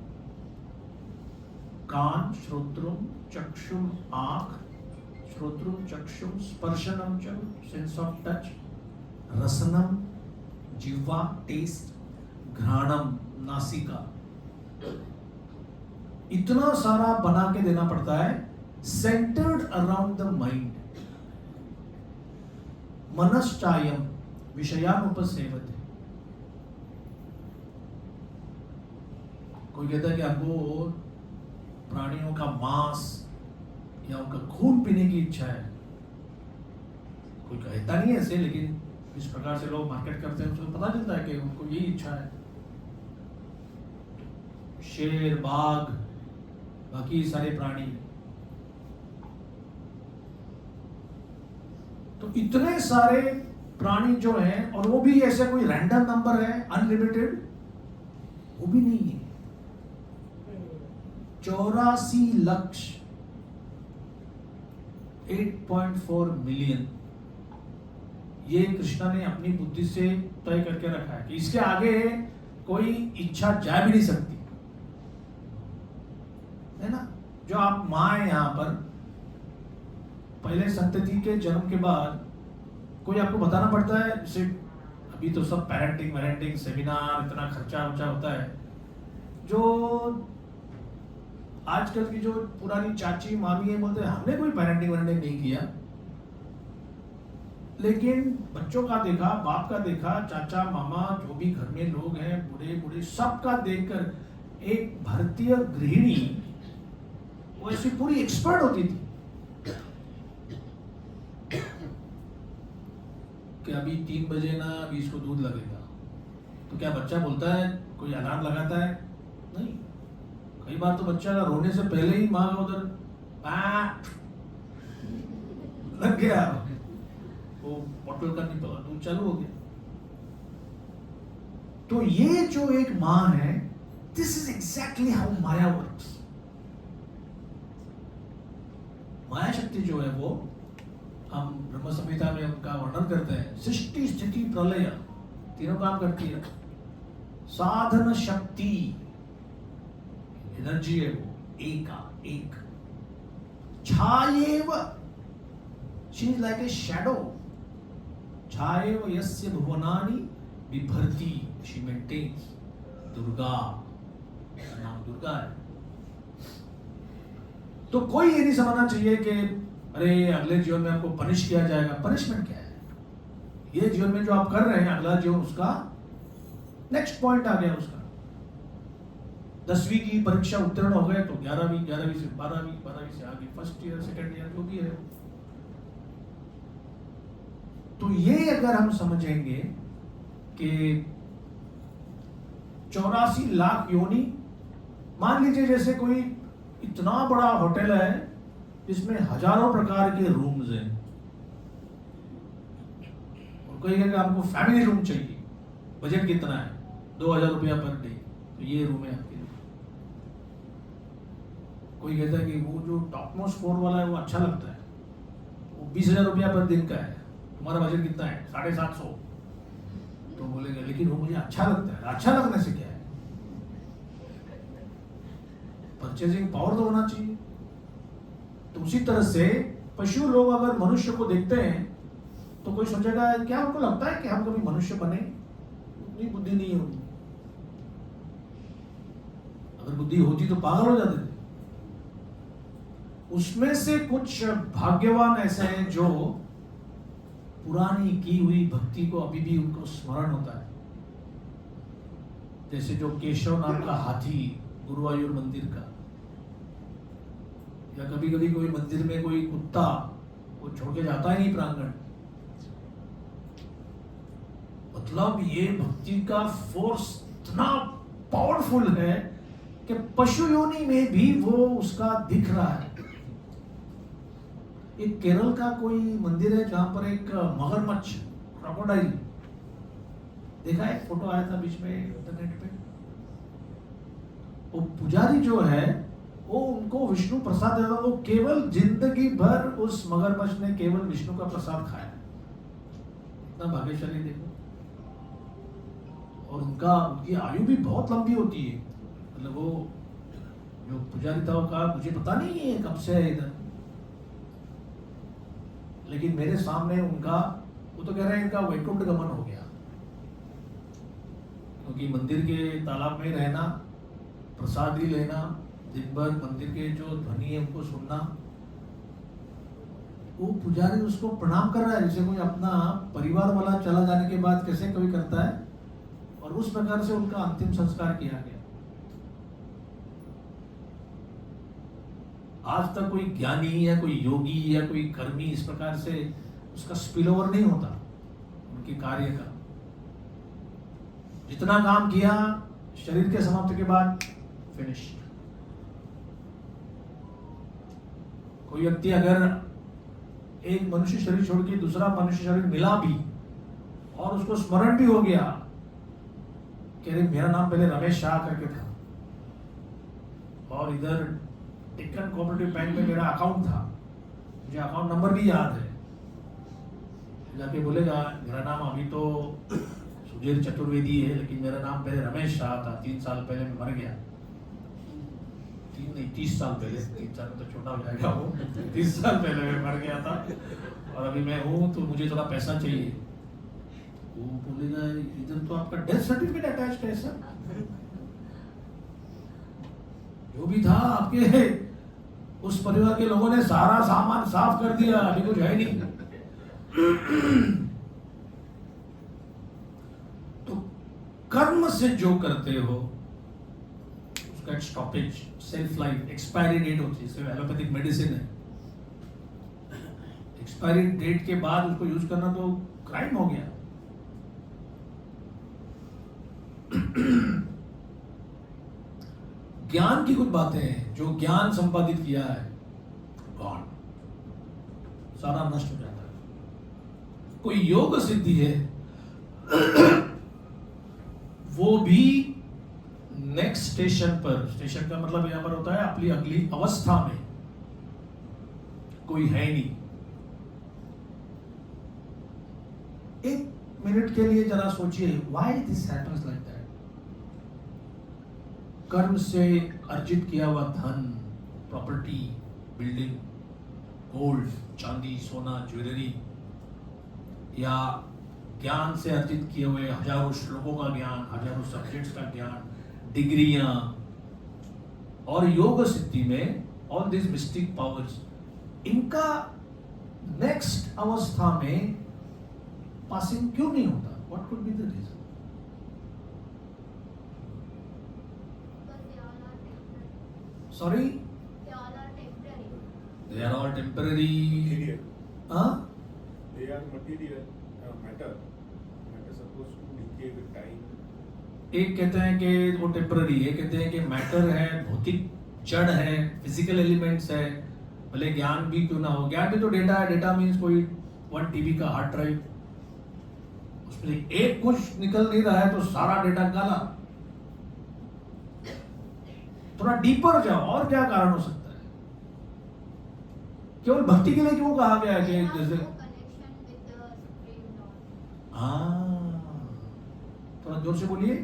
कान, श्रोत्रुम, चक्षुम आंख, श्रोत्रुम चक्षुम स्पर्शनम च सेंस ऑफ टच, रसनम जिह्वा टेस्ट, घ्राणम नासिका। इतना सारा बना के देना पड़ता है, सेंटर्ड अराउंड द माइंड। मनश्चायम विषयानुपसेवते। कोई कहता है कि आपको प्राणियों का मांस या उनका खून पीने की इच्छा है। कोई कहता नहीं है ऐसे, लेकिन इस प्रकार से लोग मार्केट करते हैं, उसको पता चलता है कि उनको यही इच्छा है। शेर, बाघ, बाकी सारे प्राणी, तो इतने सारे प्राणी जो हैं, और वो भी ऐसे कोई रैंडम नंबर है, अनलिमिटेड, वो भी नहीं है। 84 लाख 8.4 मिलियन ये कृष्णा ने अपनी बुद्धि से तय करके रखा है कि इसके आगे कोई इच्छा जा भी नहीं सकती, है ना। जो आप माँ है यहाँ पर, पहले संतति के जन्म के बाद कोई आपको बताना पड़ता है, सिर्फ अभी तो सब पेरेंटिंग सेमिनार, इतना खर्चा वर्चा होता है। जो आजकल की जो पुरानी चाची मामी है, बोलते हैं हमने कोई पेरेंटिंग नहीं किया, लेकिन बच्चों का देखा, बाप का देखा, चाचा मामा जो भी घर में लोग हैं, बूढ़े सबका देखकर एक भारतीय गृहिणी वो ऐसी पूरी एक्सपर्ट होती थी कि अभी 3 बजे ना, अभी इसको दूध लगेगा। तो क्या बच्चा बोलता है, कोई अलार्म लगाता है? नहीं। कई बार तो बच्चा रोने से पहले ही माँ का उधर लग गया, वो बॉटल का नहीं पड़ा, दूध चालू हो गया। तो ये जो एक माँ है, this is exactly how maya works. माया शक्ति जो है वो हम ब्रह्म संहिता में उनका वर्णन करते हैं। सृष्टि स्थिति प्रलय तीनों काम करती है। साधन शक्ति एनर्जी है वो एक। छायेव, she is like a shadow. छायेव यस्य भुवनानि बिभर्ति, शी मेंटेन्स। दुर्गा, नाम दुर्गा है। तो कोई ये नहीं समझना चाहिए कि अरे अगले जीवन में आपको पनिश किया जाएगा। पनिशमेंट क्या है? ये जीवन में जो आप कर रहे हैं, अगला जीवन उसका नेक्स्ट पॉइंट आ गया उसका। 10वीं की परीक्षा उत्तीर्ण हो गए तो 11वीं से 12वीं से आगे फर्स्ट ईयर, सेकेंड ईयर, जो भी है। तो ये अगर हम समझेंगे कि 84 लाख योनि, मान लीजिए जैसे कोई इतना बड़ा होटल है जिसमें हजारों प्रकार के रूम्स हैं, और कोई कहेगा हमको फैमिली रूम चाहिए, बजट कितना है? 2000 रुपया पर डे, तो ये रूम है आपके लिए। कोई कहता है कि वो जो टॉप मोस्ट फ्लोर वाला है वो अच्छा लगता है, वो 20,000 रुपया पर दिन का है, तुम्हारा बजट कितना है? 750। तो बोलेंगे लेकिन वो मुझे अच्छा लगता है। अच्छा लगने से क्या है? परचेजिंग पावर तो होना चाहिए। तो उसी तरह से पशु लोग अगर मनुष्य को देखते हैं तो कोई सोचेगा क्या उनको लगता है कि हम कभी मनुष्य बने? उतनी बुद्धि नहीं होती। अगर बुद्धि होती तो पागल हो जाते थे। उसमें से कुछ भाग्यवान ऐसे हैं जो पुरानी की हुई भक्ति को अभी भी उनको स्मरण होता है। जैसे जो केशव नाम का हाथी गुरुवायूर मंदिर का, या कभी कभी कोई मंदिर में कोई कुत्ता वो छोड़ के जाता ही नहीं प्रांगण, मतलब ये भक्ति का फोर्स इतना पावरफुल है कि पशु योनि में भी वो उसका दिख रहा है। एक केरल का कोई मंदिर है जहां पर एक मगरमच्छ क्रोकोडाइल देखा है, फोटो आया था बीच में इंटरनेट पे। वो पुजारी जो है वो उनको विष्णु प्रसाद देता, वो केवल जिंदगी भर उस मगरमच्छ ने केवल विष्णु का प्रसाद खाया। इतना भाग्यशाली देखो। और उनकी आयु भी बहुत लंबी होती है। मतलब वो जो पुजारी था वो कहा मुझे पता नहीं है कब से है इधर, लेकिन मेरे सामने उनका, वो तो कह रहे हैं इनका वैकुंठ गमन हो गया, क्योंकि मंदिर के तालाब में रहना, प्रसाद ही लेना, दिन भर मंदिर के जो ध्वनि है उनको सुनना। वो पुजारी उसको प्रणाम कर रहा है जैसे कोई अपना परिवार वाला चला जाने के बाद कैसे कोई करता है, और उस प्रकार से उनका अंतिम संस्कार किया गया। आज तक कोई ज्ञानी या कोई योगी या कोई कर्मी इस प्रकार से उसका स्पिल ओवर नहीं होता उनके कार्य का। जितना काम किया शरीर के समाप्ति के बाद फिनिश। कोई व्यक्ति अगर एक मनुष्य शरीर छोड़ के दूसरा मनुष्य शरीर मिला भी और उसको स्मरण भी हो गया कि अरे मेरा नाम पहले रमेश शाह करके था और इधर टिक्कन कोऑपरेटिव बैंक में मेरा अकाउंट था, मुझे अकाउंट नंबर भी याद है, जाके बोलेगा मेरा नाम अभी तो सुधीर चतुर्वेदी है लेकिन मेरा नाम पहले रमेश शाह था, 3 साल पहले मैं मर गया। 3 नहीं 30 साल पहले, 3 साल तो छोटा हो जाएगा वो, 30 साल पहले मैं मर गया था और अभी मैं हूँ तो मुझे थोड़ा पैसा चाहिए। वो बोलेगा इधर तो आपका डेथ सर्टिफिकेट अटैच्ड है सर, जो भी था आपके उस परिवार के लोगों ने सारा सामान साफ कर दिया, अभी कुछ है नहीं। तो कर्म से जो करते हो उसका एक stoppage, self life, expiry date होती है, इसमें एलोपैथिक मेडिसिन है। एक्सपायरी डेट के बाद उसको यूज करना तो क्राइम हो गया। ज्ञान की कुछ बातें हैं, जो ज्ञान संपादित किया है गॉड सारा नष्ट हो जाता है। कोई योग सिद्धि है वो भी नेक्स्ट स्टेशन पर, स्टेशन का मतलब यहां पर होता है अपनी अगली अवस्था में कोई है नहीं। एक मिनट के लिए जरा सोचिए, why this happens like that. कर्म से अर्जित किया हुआ धन, प्रॉपर्टी, बिल्डिंग, गोल्ड, चांदी, सोना, ज्वेलरी, या ज्ञान से अर्जित किए हुए हजारों श्लोकों का ज्ञान, हजारों सब्जेक्ट्स का ज्ञान, डिग्रियां, और योग सिद्धि में ऑल दिस मिस्टिक पावर्स, इनका नेक्स्ट अवस्था में पासिंग क्यों नहीं होता? What could be the reason? Sorry? They all are temporary. They are all temporary. Material. Huh? They are material, matter. Matter supposed to decay with time. एक कहते हैं कि वो टेम्पररी है, कहते हैं कि मैटर है, भौतिक जड़ है, फिजिकल एलिमेंट्स है। भले ज्ञान भी क्यों ना हो, ज्ञान भी तो डेटा है। डेटा मीन्स कोई 1 TB का हार्ड ड्राइव, उसमें एक कुछ निकल नहीं रहा है तो सारा डेटा गाला। थोड़ा डीपर जाओ, और क्या कारण हो सकता है? केवल भक्ति के लिए क्यों कहा गया है कि जैसे थोड़ा जोर से बोलिए।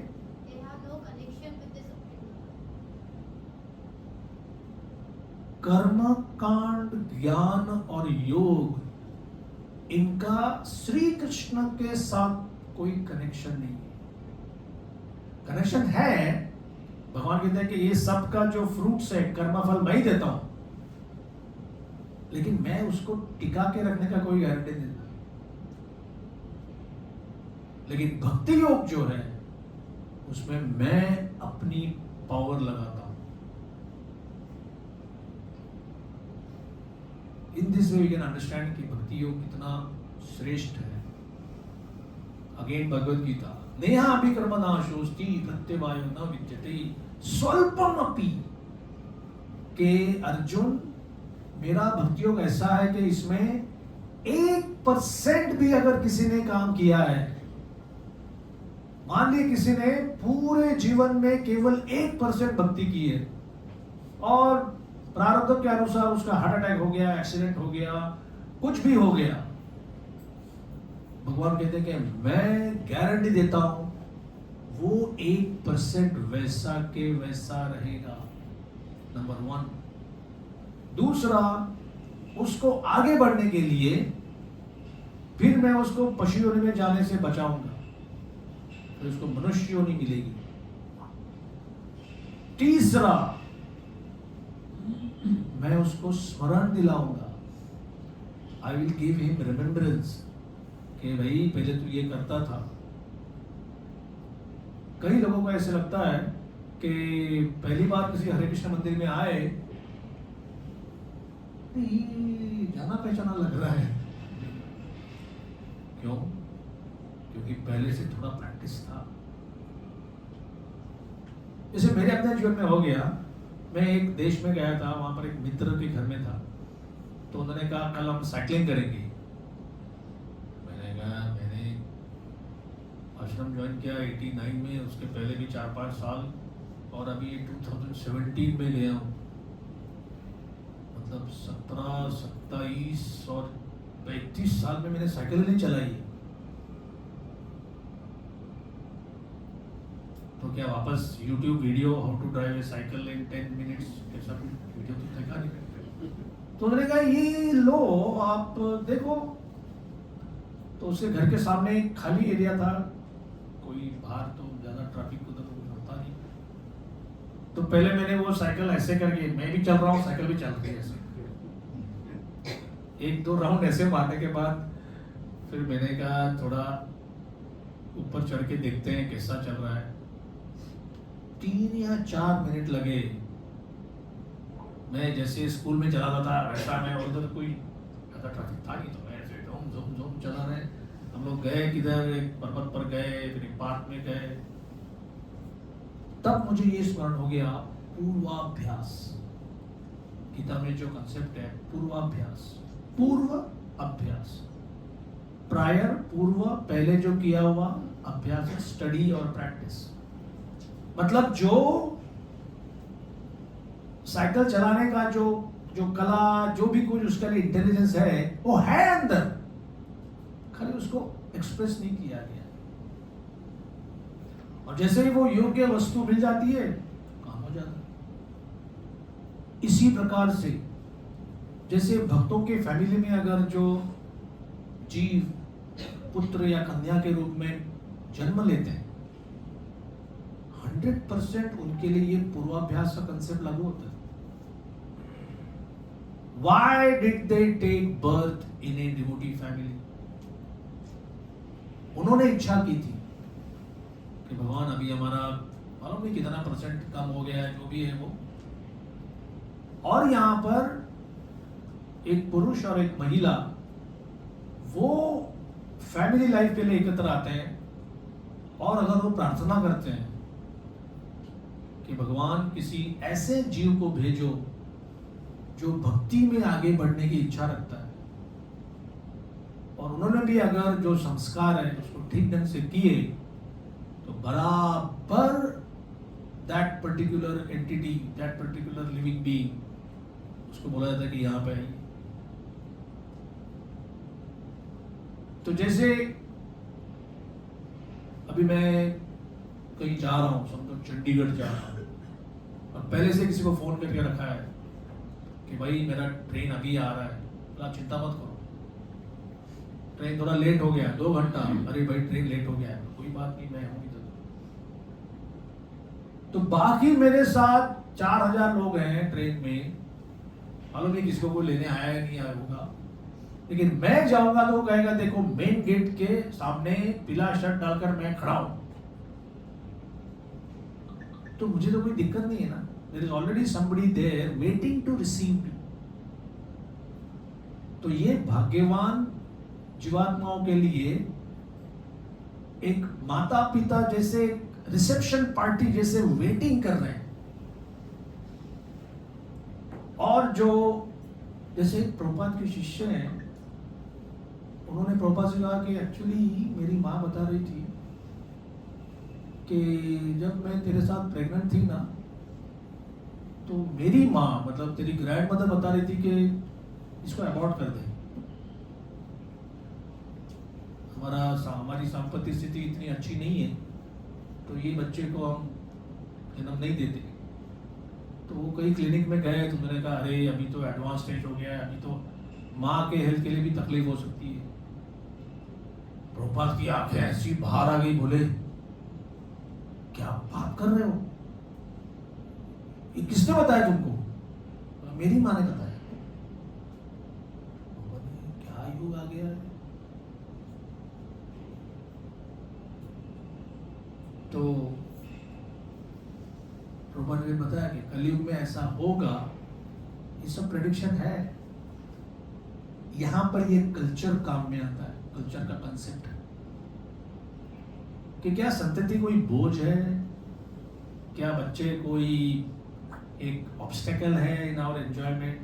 कर्म कांड, ज्ञान और योग, इनका श्री कृष्ण के साथ कोई कनेक्शन नहीं है। कनेक्शन है, भगवान कहते हैं कि ये सब का जो फ्रूट्स है कर्मफल मैं ही देता हूं, लेकिन मैं उसको टिका के रखने का कोई गारंटी नहीं देता। लेकिन भक्ति योग जो है उसमें मैं अपनी पावर लगाता हूं। In this way we can understand कि भक्ति योग कितना श्रेष्ठ है। अगेन भगवद गीता नेहापि कर्मनाशोस्ति प्रत्यवायो न विद्यते स्वल्पम अपि के अर्जुन मेरा भक्ति योग ऐसा है कि इसमें 1% भी अगर किसी ने काम किया है, मान लीजिए किसी ने पूरे जीवन में केवल 1% भक्ति की है और प्रारब्ध के अनुसार उसका हार्ट अटैक हो गया, एक्सीडेंट हो गया, कुछ भी हो गया, भगवान कहते हैं कि मैं गारंटी देता हूं वो 1% वैसा के वैसा रहेगा। नंबर 1। दूसरा, उसको आगे बढ़ने के लिए फिर मैं उसको पशु योनि में जाने से बचाऊंगा, तो उसको मनुष्य योनि मिलेगी। तीसरा, मैं उसको स्मरण दिलाऊंगा, I will give him remembrance कि भाई पहले तू ये करता था। कई लोगों को ऐसे लगता है कि पहली बार किसी हरे कृष्ण मंदिर में आए, जाना पहचाना लग रहा है। क्यों? क्योंकि पहले से थोड़ा प्रैक्टिस था। जैसे मेरे अपने जीवन में हो गया, मैं एक देश में गया था, वहां पर एक मित्र के घर में था, तो उन्होंने कहा कल हम साइकिलिंग करेंगे। मैंने कहा मैंने आश्रम ज्वाइन किया 89 में, उसके पहले भी 4-5 साल, और अभी 2017 में गया हूँ, मतलब 17, 27 और 35 साल में मैंने साइकिल नहीं चलाई। तो क्या वापस YouTube video how to drive a cycle इन 10 मिनट्स ऐसा वीडियो तो देखा नहीं। तो उन्होंने कहा ये लो आप देखो। तो उसके घर के सामने एक खाली एरिया था, कोई बाहर तो ज्यादा ट्रैफिक उधर होता नहीं। तो पहले मैंने वो साइकिल ऐसे करके, मैं भी चल रहा हूँ, साइकिल भी चल रही है ऐसे, 1-2 राउंड ऐसे मारने के बाद फिर मैंने कहा थोड़ा ऊपर चढ़ के देखते हैं कैसा चल रहा है। 3 या 4 मिनट लगे। मैं जैसे स्कूल में चलाता था वैसा, मैं उधर कोई ज्यादा ट्रैफिक था नहीं, तो मैं ऐसे झूम चला रहे। हम लोग गए किधर, एक पर्वत पर गए, फिर एक पार्क में गए। तब मुझे ये स्मरण हो गया, पूर्वाभ्यास। गीता में जो कंसेप्ट है पूर्वाभ्यास, पूर्व अभ्यास, प्रायर, पूर्व, पहले जो किया हुआ, अभ्यास है स्टडी और प्रैक्टिस। मतलब जो साइकिल चलाने का जो कला, जो भी कुछ उसके लिए इंटेलिजेंस है, वो है अंदर, खाली उसको एक्सप्रेस नहीं किया गया। और जैसे ही वो योग्य वस्तु मिल जाती है, काम हो जाता है। इसी प्रकार से जैसे भक्तों के फैमिली में अगर जो जीव पुत्र या कन्या के रूप में जन्म लेते हैं, 100% उनके लिए ये पूर्वाभ्यास का कंसेप्ट लागू होता है। Why did they take birth in a devotee family? उन्होंने इच्छा की थी कि भगवान अभी हमारा मालूम नहीं कितना % कम हो गया है, जो भी है वो, और यहां पर एक पुरुष और एक महिला वो फैमिली लाइफ के लिए एकत्र आते हैं, और अगर वो प्रार्थना करते हैं कि भगवान किसी ऐसे जीव को भेजो जो भक्ति में आगे बढ़ने की इच्छा रखता है, और उन्होंने भी अगर जो संस्कार है उसको ठीक ढंग से किए, तो बराबर that particular entity, that particular living being, उसको बोला जाता है कि यहां पे आइए। तो जैसे अभी मैं कहीं जा रहा हूं, समझो चंडीगढ़ जा रहा हूं, और पहले से किसी को फोन करके रखा है कि भाई मेरा ट्रेन अभी आ रहा है, तो आप चिंता मत करो, ट्रेन थोड़ा लेट हो गया 2 घंटा, अरे भाई ट्रेन लेट हो गया है, कोई बात नहीं, मैं हूं इधर। तो बाकी मेरे साथ 4000 लोग हैं ट्रेन में, मालूम नहीं किसी को कोई लेने आया है नहीं आया होगा, लेकिन मैं जाऊंगा तो वो कहेगा देखो मेन गेट के सामने पीला शर्ट डालकर मैं खड़ा हूं, तो मुझे तो कोई दिक्कत नहीं है ना, there is already somebody there waiting to receive me। तो ये भाग्यवान जीवात्माओं के लिए एक माता पिता जैसे रिसेप्शन पार्टी जैसे वेटिंग कर रहे हैं। और जो जैसे प्रभुपाद के शिष्य हैं, उन्होंने प्रभुपाद से कहा कि एक्चुअली मेरी माँ बता रही थी कि जब मैं तेरे साथ प्रेग्नेंट थी ना, तो मेरी माँ मतलब तेरी ग्रैंड मदर बता रही थी कि इसको अबॉर्ट कर दे, हमारी संपत्ति स्थिति इतनी अच्छी नहीं है, तो ये बच्चे को हम जन्म नहीं देते। तो वो कई क्लिनिक में गए तो उन्होंने कहा अरे अभी तो एडवांस स्टेज हो गया है, अभी तो माँ के हेल्थ के लिए भी तकलीफ हो सकती है। प्रभुपाद की आंखें ऐसी बाहर आ गई, बोले क्या बात कर रहे हो, ये किसने बताया तुमको? मेरी माँ ने बताया। क्या युग आ गया है। तो प्रभुपाद ने बताया कि कलयुग में ऐसा होगा, ये सब प्रेडिक्शन है। यहां पर ये कल्चर काम में आता है, कल्चर का कंसेप्ट कि क्या संतति कोई बोझ है, क्या बच्चे कोई एक ऑब्स्टेकल है इन आवर एंजॉयमेंट,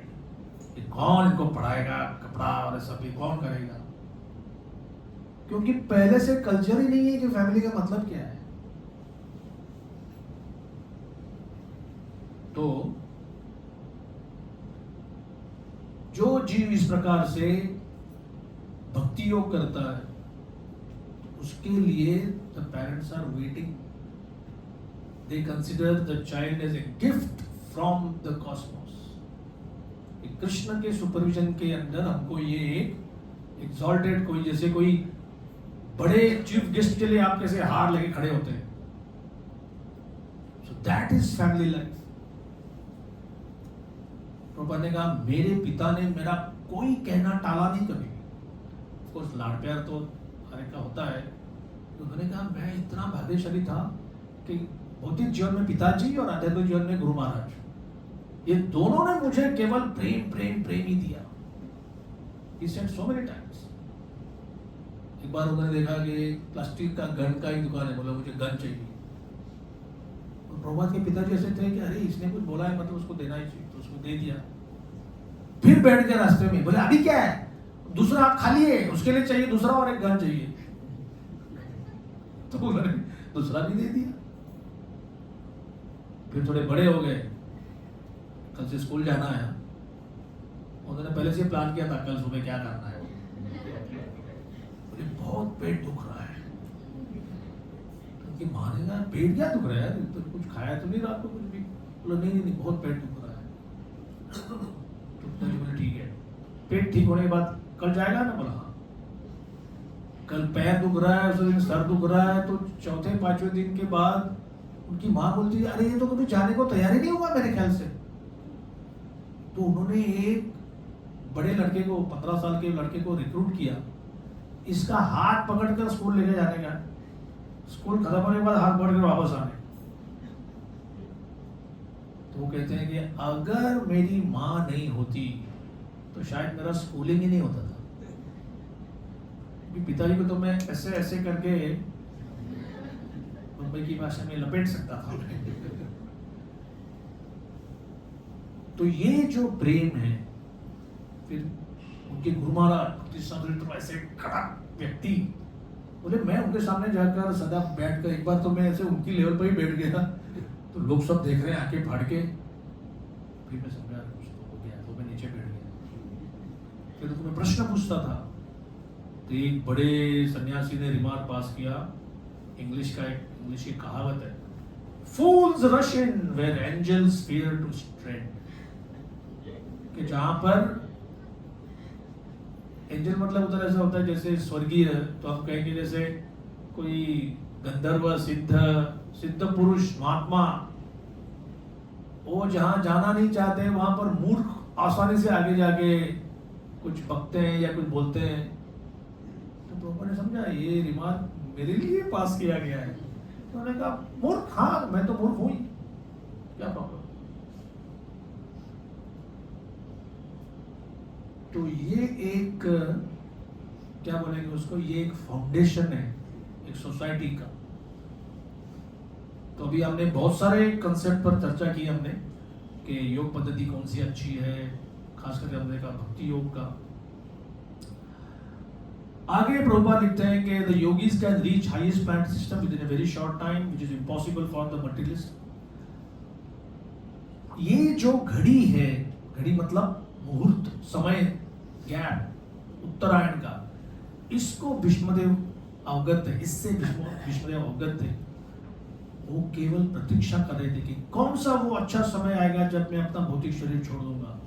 कौन इनको पढ़ाएगा, कपड़ा और सब ये कौन करेगा? क्योंकि पहले से कल्चर ही नहीं है कि फैमिली का मतलब क्या है। तो जो जीव इस प्रकार से भक्ति योग करता है, उसके लिए the parents are waiting, they consider the child as a gift from the cosmos. Krishna के सुपरविजन के अंदर हमको ये एक एक्सॉल्टेड, कोई जैसे कोई बड़े चीफ गेस्ट के लिए आप कैसे हार लेके खड़े होते हैं, so that is family life. Prabhupada ने कहा मेरे पिता ने मेरा कोई कहना टाला नहीं कभी। ऑफ कोर्स लाड़ प्यार तो हर एक का होता है। तो उन्होंने कहा मैं इतना भाग्यशाली था कि भौतिक जीवन में पिताजी और आध्यात्मिक जीवन में गुरु महाराज, ये दोनों ने मुझे केवल प्रेम प्रेम प्रेम ही दिया। He said so many times. एक बार उन्होंने देखा कि प्लास्टिक का गन का ही दुकान है, बोला मुझे गन चाहिए। और प्रभुपाद के पिताजी ऐसे थे कि अरे इसने कुछ बोला है मतलब उसको देना ही चाहिए, तो उसको दे दिया। फिर बैठ गए रास्ते में, बोले अभी क्या है, दूसरा हाथ खाली है, उसके लिए चाहिए दूसरा और एक गन चाहिए। तो उन्होंने दूसरा भी दे दिया। फिर थोड़े बड़े हो गए, कल से स्कूल जाना है, उन्होंने पहले से प्लान किया था कल सुबह क्या करना है। मुझे बहुत पेट दुख रहा है, क्योंकि माँ ने कहा पेट क्या दुख रहा है, तो कुछ खाया तो नहीं रात को कुछ भी? बोला नहीं नहीं बहुत पेट दुख रहा है। तो बोले ठीक है, पेट ठीक होने के बाद कल जाएगा ना? बोला हाँ। कल पैर दुख रहा है, उस दिन सर दुख रहा है, तो चौथे पांचवें दिन के बाद उनकी माँ बोलती है अरे ये तो कभी जाने को तैयार ही नहीं होगा मेरे ख्याल से। तो उन्होंने एक बड़े लड़के को, 15 साल के लड़के को रिक्रूट किया, इसका हाथ पकड़कर स्कूल लेके जाने का, स्कूल खत्म होने के बाद हाथ पकड़ कर वापस आने। तो वो कहते हैं कि अगर मेरी माँ नहीं होती तो शायद मेरा स्कूलिंग ही नहीं होता था। पिताजी को तो मैं ऐसे ऐसे करके मुंबई की भाषा में लपेट सकता था। तो ये जो प्रेम है, फिर उनके गुरु महाराज ऐसे खड़ा व्यक्ति बोले मैं उनके सामने जाकर सदा बैठकर, एक बार तो मैं ऐसे उनकी लेवल पर ही बैठ गया, तो लोग सब देख रहे हैं आंखें फाड़ के। फिर मैं समझा कुछ तो हो गया, तो मैं नीचे बैठ गया। फिर तो मैं प्रश्न पूछता था, तो एक बड़े सन्यासी ने रिमार्क पास किया, इंग्लिश की कहावत है, fools rush in where angels fear to tread। कि जहां पर एंजल मतलब उधर ऐसा होता है जैसे स्वर्गीय, तो हम कहेंगे जैसे कोई गंधर्व, सिद्ध पुरुष, महात्मा, वो जहां जाना नहीं चाहते वहां पर मूर्ख आसानी से आगे जाके कुछ बकते हैं या कुछ बोलते हैं। तो प्रभु ने समझा ये रिमार्क मेरे लिए पास किया गया है। तो उन्होंने कहा मूर्ख, हाँ मैं तो मूर्ख हूं ही, क्या प्रॉब्लम। तो ये एक क्या बोलेंगे उसको, ये एक फाउंडेशन है एक सोसाइटी का। तो अभी हमने बहुत सारे कंसेप्ट पर चर्चा की हमने कि योग पद्धति कौन सी अच्छी है, खास करके हमने कहा भक्ति योग का। आगे प्रभुपाद लिखते हैं कि the yogis can reach highest plant system with in a very short time which is impossible for the materialist. ये जो घड़ी है, घड़ी मतलब मुहूर्त, समय, गैप, उत्तरायण का, इसको भीष्मदेव अवगत है, इससे भीष्मदेव अवगत थे। वो केवल प्रतीक्षा कर रहे थे कि कौन सा वो अच्छा समय आएगा जब मैं अपना भौतिक शरीर छोड़ दूंगा।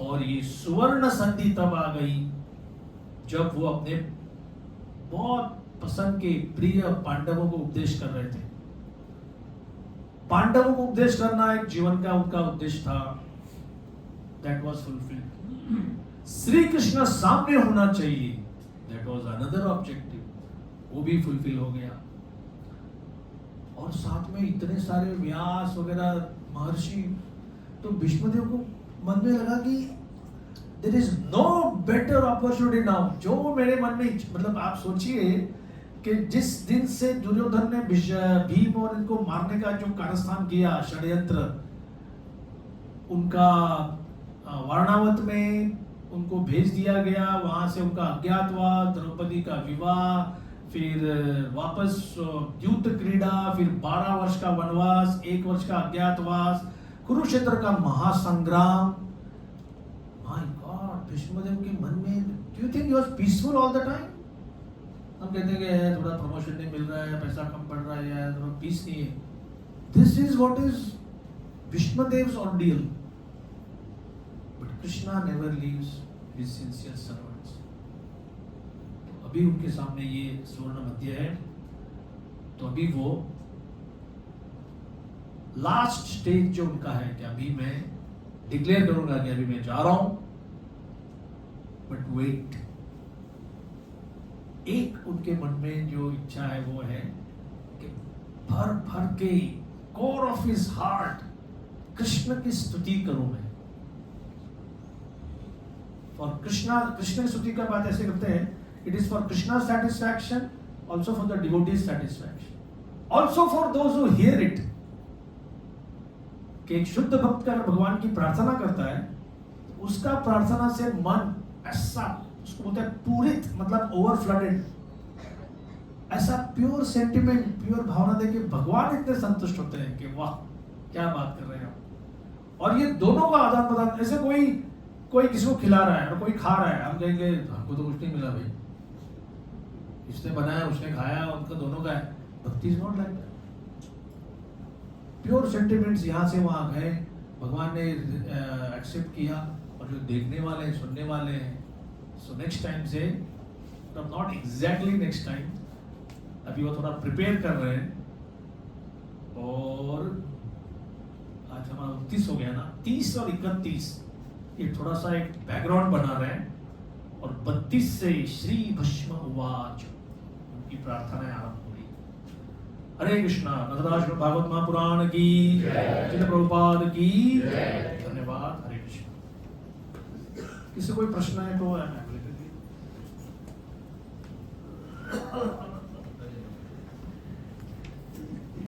और ये सुवर्ण संधि तब आ गई जब वो अपने बहुत पसंद के प्रिय पांडवों को उपदेश कर रहे थे। पांडवों को उपदेश करना एक जीवन का उनका उद्देश्य था, that was fulfilled. Shri Krishna सामने होना चाहिए, दैट वाज अनदर ऑब्जेक्टिव, वो भी फुलफिल हो गया। और साथ में इतने सारे व्यास वगैरह महर्षि, तो भीष्मदेव को मन में लगा कि there is no better opportunity now. जो मेरे मन में, मतलब आप सोचिए कि जिस दिन से दुर्योधन ने भीम और इनको मारने का जो कारस्थान किया, षड्यंत्र, उनका वारणावत में उनको भेज दिया गया, वहां से उनका अज्ञातवास, द्रौपदी का विवाह, फिर वापस युद्ध क्रीड़ा, फिर 12 वर्ष का वनवास, 1 वर्ष का अज्ञातवास, कुरुक्षेत्र का महासंग्राम। माय गॉड, भीष्मदेव के मन में, do you think he was peaceful all the time? हम कहते हैं कि थोड़ा प्रमोशन नहीं मिल रहा है, पैसा कम पड़ रहा है, थोड़ा पीस नहीं है। This is what is Bhishmadev's ordeal. But Krishna never leaves his sincere servants. अभी उनके सामने ये स्वर्ण मध्य है, तो अभी वो लास्ट स्टेज जो उनका है कि अभी मैं डिक्लेयर करूंगा कि अभी मैं जा रहा हूं, बट वेट, एक उनके मन में जो इच्छा है वो है कि भर भर के core of his heart Krishna की स्तुति करूं मैं। फॉर कृष्णा, कृष्ण की स्तुति का बात ऐसे करते हैं, it is for Krishna's satisfaction, also for the devotees' satisfaction, also for those who hear it। कि एक शुद्ध भक्त का भगवान की प्रार्थना करता है, उसका प्रार्थना से मन ऐसा, उसको बोलते हैं पूरित, मतलब ओवर फ्लडेड, ऐसा प्योर सेंटिमेंट, प्योर भावना देके भगवान इतने संतुष्ट होते हैं कि वाह क्या बात कर रहे हैं आप। और ये दोनों का आदान प्रदान, ऐसे कोई किसी को खिला रहा है और कोई खा रहा है, हम कहेंगे हमको तो कुछ नहीं मिला भाई, इसने बनाया उसने खाया, उनका दोनों का है। भक्ति is not like that. Pure sentiments यहाँ से वहाँ गए, भगवान ने एक्सेप्ट किया, और जो देखने वाले हैं, सुनने वाले हैं, सो नेक्स्ट टाइम से, नॉट एग्जैक्टली नेक्स्ट टाइम, अभी वो थोड़ा प्रिपेयर कर रहे हैं। और आज हमारा 29 हो गया ना, 30 और 31, ये थोड़ा सा एक बैकग्राउंड बना रहे हैं। और 32 से श्री भस्म उवाच उनकी प्रार्थनाएं आरंभ हो रही। हरे कृष्णा। नगराज भागवत महापुराण की जय, श्रील प्रभुपाद की जय। धन्यवाद। हरे कृष्ण। किसी कोई प्रश्न है तो